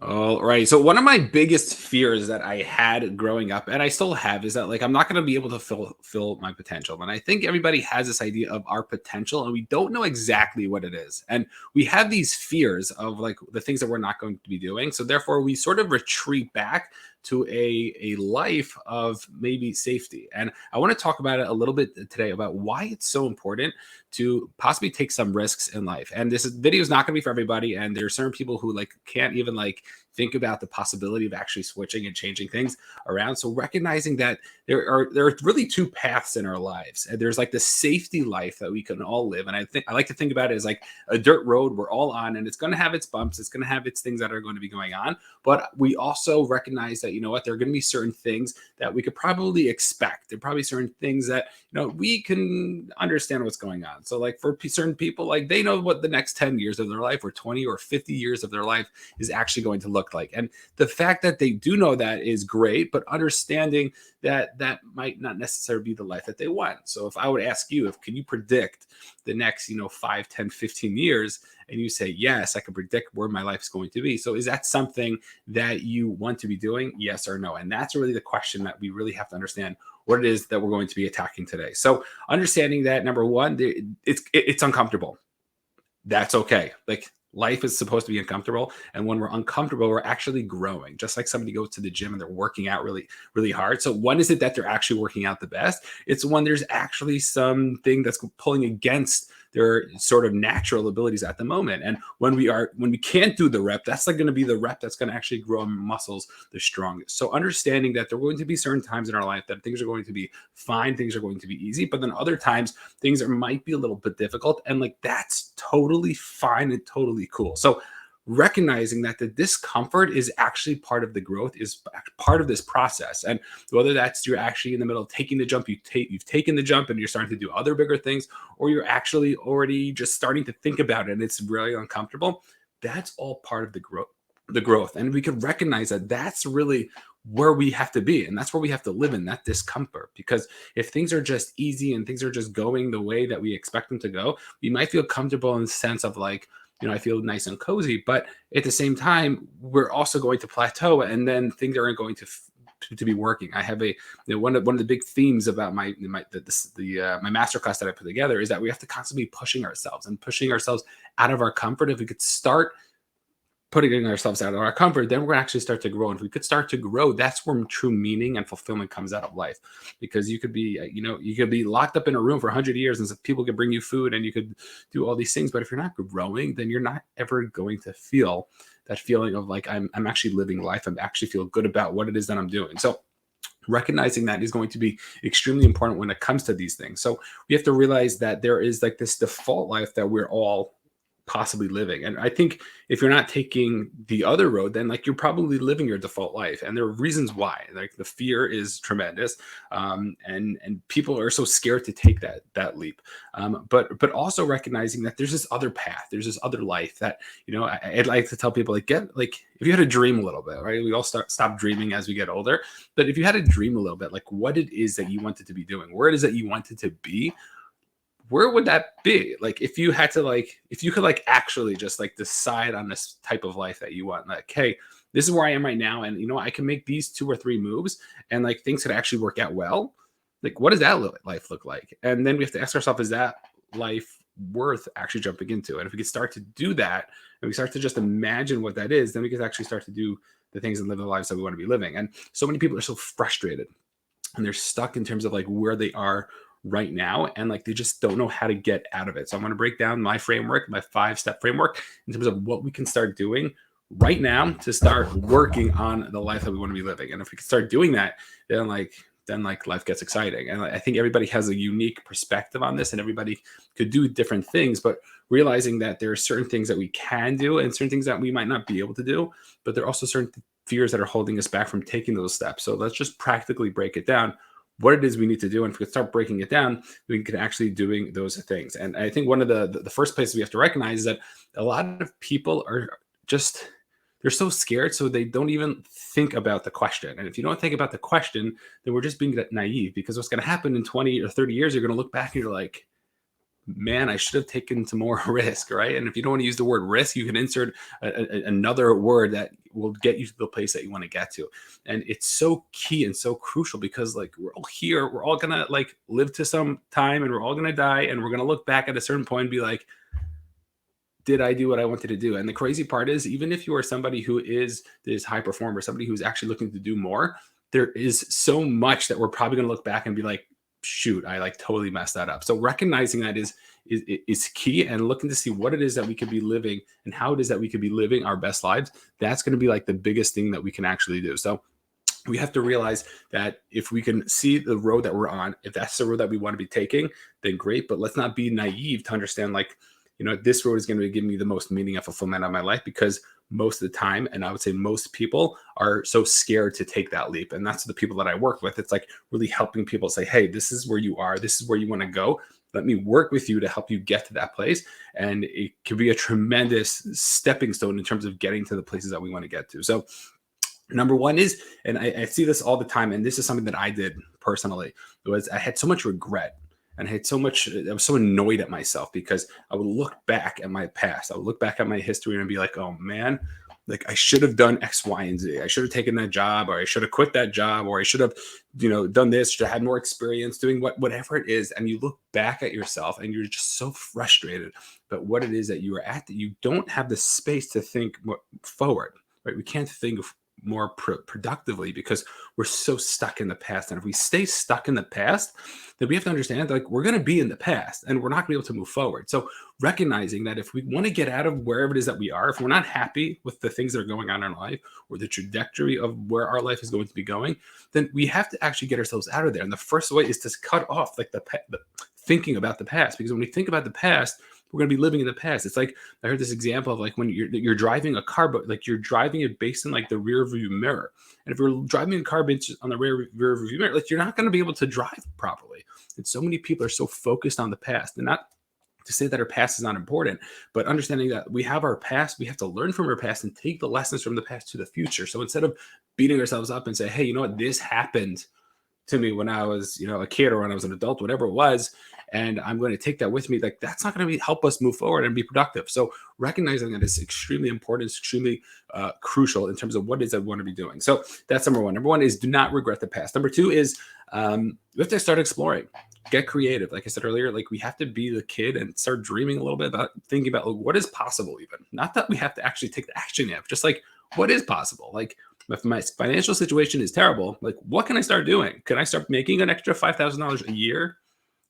All right. So one of my biggest fears that I had growing up, and I still have, is that like I'm not going to be able to fill my potential. And I think everybody has this idea of our potential, and we don't know exactly what it is. And we have these fears of like the things that we're not going to be doing. So therefore, we sort of retreat back to a life of maybe safety. And I want to talk about it a little bit today about why it's so important to possibly take some risks in life. And video is not going to be for everybody. And there are certain people who like can't even like think about the possibility of actually switching and changing things around. So recognizing that there are really two paths in our lives. And there's like the safety life that we can all live. And I like to think about it as like a dirt road we're all on, and it's going to have its bumps, it's going to have its things that are going to be going on. But we also recognize that, you know what, there are going to be certain things that we could probably expect. There are probably certain things that, we can understand what's going on. So like for certain people, like they know what the next 10 years of their life or 20 or 50 years of their life is actually going to look like. And the fact that they do know that is great, but understanding that that might not necessarily be the life that they want. So if I would ask you, if can you predict the next, 5, 10, 15 years, and you say, yes, I can predict where my life is going to be. So is that something that you want to be doing? Yes or no? And that's really the question that we really have to understand what it is that we're going to be attacking today. So understanding that, number one, it's uncomfortable. That's okay. Like life is supposed to be uncomfortable, and when we're uncomfortable, we're actually growing. Just like somebody goes to the gym and they're working out really really hard. So when is it that they're actually working out the best? It's when there's actually something that's pulling against their sort of natural abilities at the moment. And when we can't do the rep, that's like going to be the rep that's going to actually grow our muscles the strongest. So understanding that there are going to be certain times in our life that things are going to be fine, things are going to be easy, but then other times things might be a little bit difficult, and like that's totally fine and totally cool. So recognizing that the discomfort is actually part of the growth, is part of this process. And whether that's you're actually in the middle of taking the jump, you've taken the jump and you're starting to do other bigger things, or you're actually already just starting to think about it and it's really uncomfortable, that's all part of the growth. And we could recognize that that's really where we have to be, and that's where we have to live in that discomfort. Because if things are just easy and things are just going the way that we expect them to go, we might feel comfortable in the sense of like, I feel nice and cozy, but at the same time we're also going to plateau, and then things aren't going to be working. I have one of the big themes about my masterclass that I put together is that we have to constantly be pushing ourselves and pushing ourselves out of our comfort. If we could start putting ourselves out of our comfort, then we're going to actually start to grow. And if we could start to grow, that's where true meaning and fulfillment comes out of life. Because you could be, you could be locked up in a room for 100 years and people could bring you food and you could do all these things. But if you're not growing, then you're not ever going to feel that feeling of like, I'm actually living life. I'm actually feel good about what it is that I'm doing. So recognizing that is going to be extremely important when it comes to these things. So we have to realize that there is like this default life that we're all possibly living. And I think if you're not taking the other road, then like you're probably living your default life. And there are reasons why. Like the fear is tremendous, and people are so scared to take that leap. But also recognizing that there's this other path, there's this other life that I'd like to tell people, like, get like, if you had a dream a little bit, right? We all stop dreaming as we get older. But if you had a dream a little bit, like what it is that you wanted to be doing, where it is that you wanted to be, where would that be? Like if you had to, like, if you could like actually just like decide on this type of life that you want, like, hey, this is where I am right now, and I can make these 2 or 3 moves and like things could actually work out well. Like what does that life look like? And then we have to ask ourselves, is that life worth actually jumping into? And if we could start to do that, and we start to just imagine what that is, then we could actually start to do the things and live the lives that we want to be living. And so many people are so frustrated and they're stuck in terms of like where they are right now, and like they just don't know how to get out of it. So I'm going to break down my framework, my 5-step framework, in terms of what we can start doing right now to start working on the life that we want to be living. And if we can start doing that, then life gets exciting. And I think everybody has a unique perspective on this, and everybody could do different things, but realizing that there are certain things that we can do and certain things that we might not be able to do, but there are also certain fears that are holding us back from taking those steps. So let's just practically break it down, what it is we need to do. And if we can start breaking it down, we can actually doing those things. And I think one of the first places we have to recognize is that a lot of people are just, they're so scared, so they don't even think about the question. And if you don't think about the question, then we're just being naive, because what's going to happen in 20 or 30 years, you're going to look back and you're like, man, I should have taken some more risk, right? And if you don't want to use the word risk, you can insert another word that will get you to the place that you want to get to. And it's so key and so crucial because like we're all here, we're all gonna like live to some time and we're all gonna die, and we're gonna look back at a certain point and be like, did I do what I wanted to do? And the crazy part is, even if you are somebody who is this high performer, somebody who's actually looking to do more, there is so much that we're probably going to look back and be like, shoot, I like totally messed that up. So recognizing that is key, and looking to see what it is that we could be living and how it is that we could be living our best lives. That's going to be like the biggest thing that we can actually do. So we have to realize that if we can see the road that we're on, if that's the road that we want to be taking, then great. But let's not be naive to understand like, this road is going to give me the most meaning and fulfillment of my life, because most of the time, and I would say most people, are so scared to take that leap. And that's the people that I work with. It's like really helping people say, hey, this is where you are. This is where you want to go. Let me work with you to help you get to that place. And it can be a tremendous stepping stone in terms of getting to the places that we want to get to. So number one is, and I see this all the time, and this is something that I did personally, was I had so much regret. And I was so annoyed at myself because I would look back at my past. I would look back at my history and be like, oh man, like I should have done X, Y, and Z. I should have taken that job, or I should have quit that job, or I should have, done this, should have had more experience doing whatever it is. And you look back at yourself and you're just so frustrated about what it is that you are at, that you don't have the space to think forward, right? We can't think more productively because we're so stuck in the past. And if we stay stuck in the past, then we have to understand like we're going to be in the past and we're not going to be able to move forward. So recognizing that if we want to get out of wherever it is that we are, if we're not happy with the things that are going on in our life or the trajectory of where our life is going to be going, then we have to actually get ourselves out of there. And the first way is to cut off like the thinking about the past, because when we think about the past, we're going to be living in the past. It's like, I heard this example of like when you're driving a car, but like you're driving it based on like the rear view mirror. And if you're driving a car based on the rear view mirror, like you're not going to be able to drive properly. And so many people are so focused on the past, and not to say that our past is not important, but understanding that we have our past, we have to learn from our past and take the lessons from the past to the future. So instead of beating ourselves up and say, hey, you know what, this happened to me when I was, a kid, or when I was an adult, whatever it was, and I'm going to take that with me, like that's not going to help us move forward and be productive. So recognizing that is extremely important, it's extremely crucial in terms of what it is that we want to be doing. So that's number one. Number one is do not regret the past. Number two is we have to start exploring, get creative. Like I said earlier, like we have to be the kid and start dreaming a little bit about thinking about like, what is possible, even not that we have to actually take the action yet, just like what is possible. Like if my financial situation is terrible, like what can I start doing? Can I start making an extra $5,000 a year?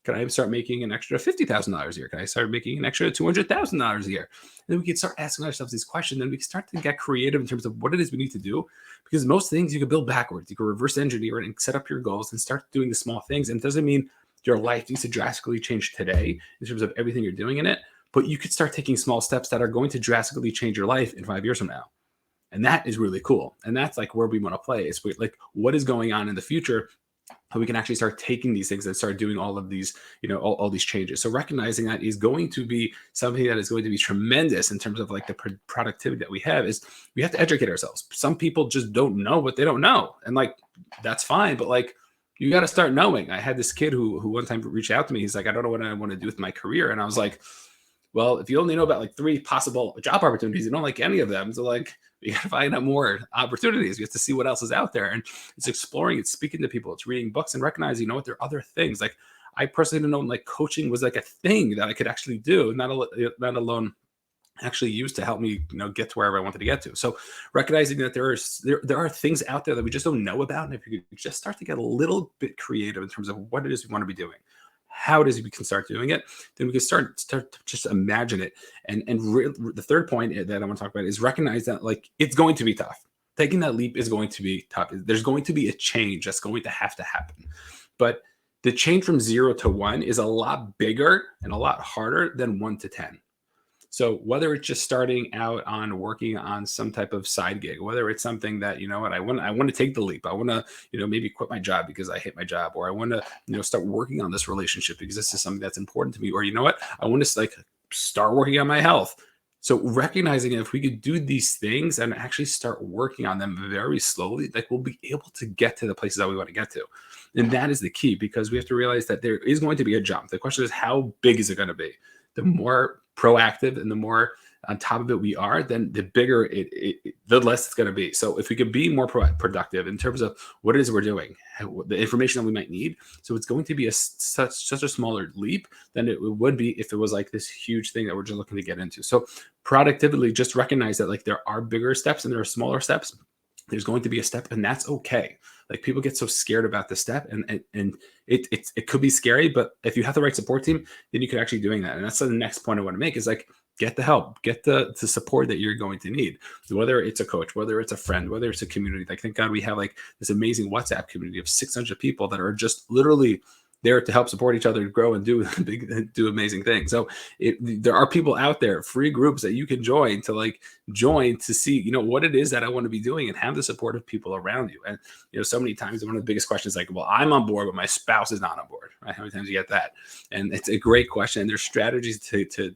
Can I start making an extra $50,000 a year? Can I start making an extra $200,000 a year? And then we can start asking ourselves these questions, and we can start to get creative in terms of what it is we need to do. Because most things you can build backwards. You can reverse engineer it and set up your goals and start doing the small things. And it doesn't mean your life needs to drastically change today in terms of everything you're doing in it, but you could start taking small steps that are going to drastically change your life in 5 years from now. And that is really cool. And that's like where we want to play, is like what is going on in the future, how we can actually start taking these things and start doing all of these, all these changes. So recognizing that is going to be something that is going to be tremendous in terms of like the productivity that we have. Is we have to educate ourselves. Some people just don't know what they don't know. And like, that's fine. But like, you got to start knowing. I had this kid who one time reached out to me. He's like, I don't know what I want to do with my career. And I was like, well, if you only know about like 3 possible job opportunities, you don't like any of them. So like, you got to find out more opportunities. You have to see what else is out there. And it's exploring, it's speaking to people, it's reading books, and recognizing, there are other things. Like I personally didn't know like coaching was like a thing that I could actually do, not alone actually use to help me, get to wherever I wanted to get to. So recognizing that there are things out there that we just don't know about. And if you could just start to get a little bit creative in terms of what it is we want to be doing, how it is we can start doing it, then we can start to just imagine it. And the third point that I want to talk about is recognize that like it's going to be tough. Taking that leap is going to be tough. There's going to be a change that's going to happen. But the change from 0 to 1 is a lot bigger and a lot harder than 1 to 10. So whether it's just starting out on working on some type of side gig, whether it's something that, I want to take the leap. I want to, maybe quit my job because I hate my job, or I want to, start working on this relationship because this is something that's important to me, or I want to like start working on my health. So recognizing if we could do these things and actually start working on them very slowly, like we'll be able to get to the places that we want to get to. And that is the key, because we have to realize that there is going to be a jump. The question is, how big is it going to be? The more proactive and the more on top of it we are, then the bigger the less it's going to be. So if we could be more productive in terms of what it is we're doing, the information that we might need, so it's going to be such a smaller leap than it would be if it was like this huge thing that we're just looking to get into. So productively, just recognize that like there are bigger steps and there are smaller steps. There's going to be a step, and that's okay. Like people get so scared about the step, and it could be scary, but if you have the right support team, then you could actually doing that. And that's the next point I want to make is like get the help, get the support that you're going to need, whether it's a coach, whether it's a friend, whether it's a community. Like thank God we have like this amazing WhatsApp community of 600 people that are just literally there to help support each other to grow and do amazing things. So there are people out there, free groups that you can join to see, what it is that I want to be doing and have the support of people around you. And, so many times one of the biggest questions is like, well, I'm on board, but my spouse is not on board, right? How many times you get that? And it's a great question. And there's strategies to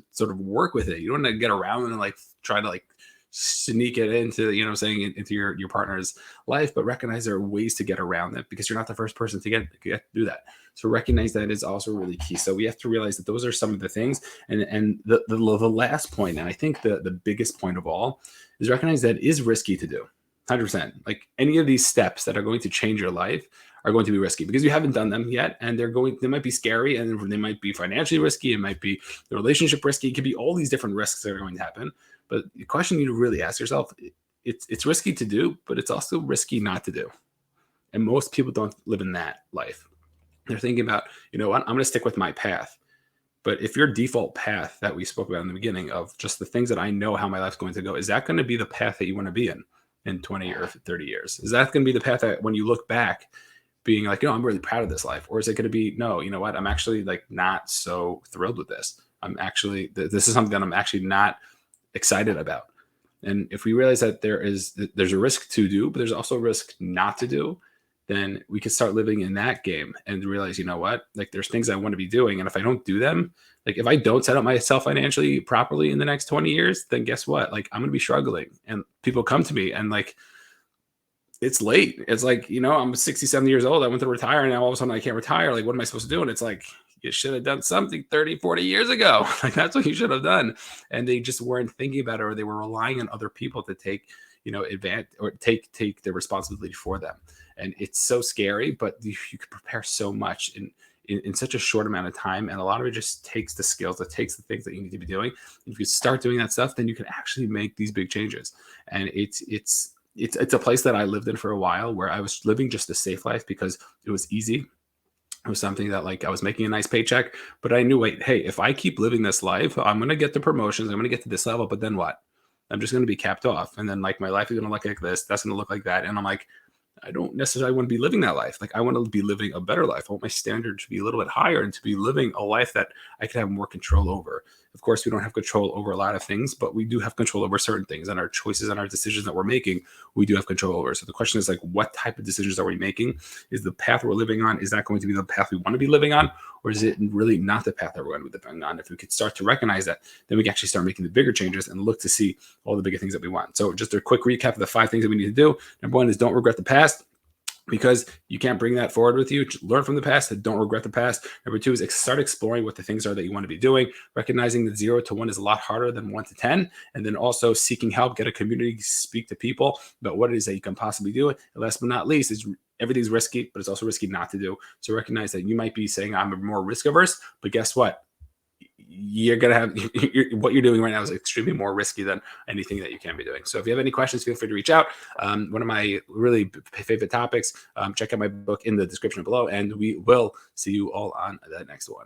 sort of work with it. You don't want to get around and like try to like sneak it into, into your partner's life, but recognize there are ways to get around it because you're not the first person to do that. So recognize that is also really key. So we have to realize that those are some of the things. And the last point, and I think the biggest point of all, is recognize that it is risky to do. 100%. Like any of these steps that are going to change your life are going to be risky because you haven't done them yet, and they might be scary, and they might be financially risky. It might be the relationship risky. It could be all these different risks that are going to happen. But the question you need to really ask yourself, it's risky to do, but it's also risky not to do. And most people don't live in that life. They're thinking about, you know what, I'm going to stick with my path. But if your default path that we spoke about in the beginning of just the things that I know how my life's going to go, is that going to be the path that you want to be in 20 or 30 years? Is that going to be the path that when you look back, being like, I'm really proud of this life? Or is it going to be, no, you know what, I'm actually like not so thrilled with this. This is something that I'm actually not excited about. And if we realize that there's a risk to do, but there's also a risk not to do, then we can start living in that game and realize, you know what, like there's things I want to be doing. And if I don't do them, like if I don't set up myself financially properly in the next 20 years, then guess what? Like I'm going to be struggling, and people come to me and like, it's late. It's like, I'm 67 years old. I went to retire and now all of a sudden I can't retire. Like, what am I supposed to do? And it's like, you should have done something 30, 40 years ago. Like that's what you should have done. And they just weren't thinking about it, or they were relying on other people to take, advantage or take the responsibility for them. And it's so scary, but you can prepare so much in such a short amount of time. And a lot of it just takes the skills, it takes the things that you need to be doing. And if you start doing that stuff, then you can actually make these big changes. And it's a place that I lived in for a while, where I was living just a safe life because it was easy. It was something that like I was making a nice paycheck, but I knew, wait, hey, if I keep living this life, I'm going to get the promotions. I'm going to get to this level, but then what? I'm just going to be capped off. And then like my life is going to look like this. That's going to look like that. And I'm like, I don't necessarily want to be living that life. Like I want to be living a better life. I want my standard to be a little bit higher and to be living a life that I can have more control over. Of course, we don't have control over a lot of things, but we do have control over certain things, and our choices and our decisions that we're making, we do have control over. So the question is like, what type of decisions are we making? Is the path we're living on, is that going to be the path we want to be living on? Or is it really not the path that we're going to be living on? If we could start to recognize that, then we can actually start making the bigger changes and look to see all the bigger things that we want. So just a quick recap of the 5 things that we need to do. Number 1 is don't regret the past, because you can't bring that forward with you. Learn from the past and don't regret the past. Number 2 is start exploring what the things are that you want to be doing, recognizing that 0 to 1 is a lot harder than 1 to 10. And then also seeking help, get a community, speak to people about what it is that you can possibly do. And last but not least is everything's risky, but it's also risky not to do. So recognize that you might be saying I'm more risk averse, but guess what? You're going to have what you're doing right now is extremely more risky than anything that you can be doing. So if you have any questions, feel free to reach out. One of my really favorite topics, check out my book in the description below, and we will see you all on the next one.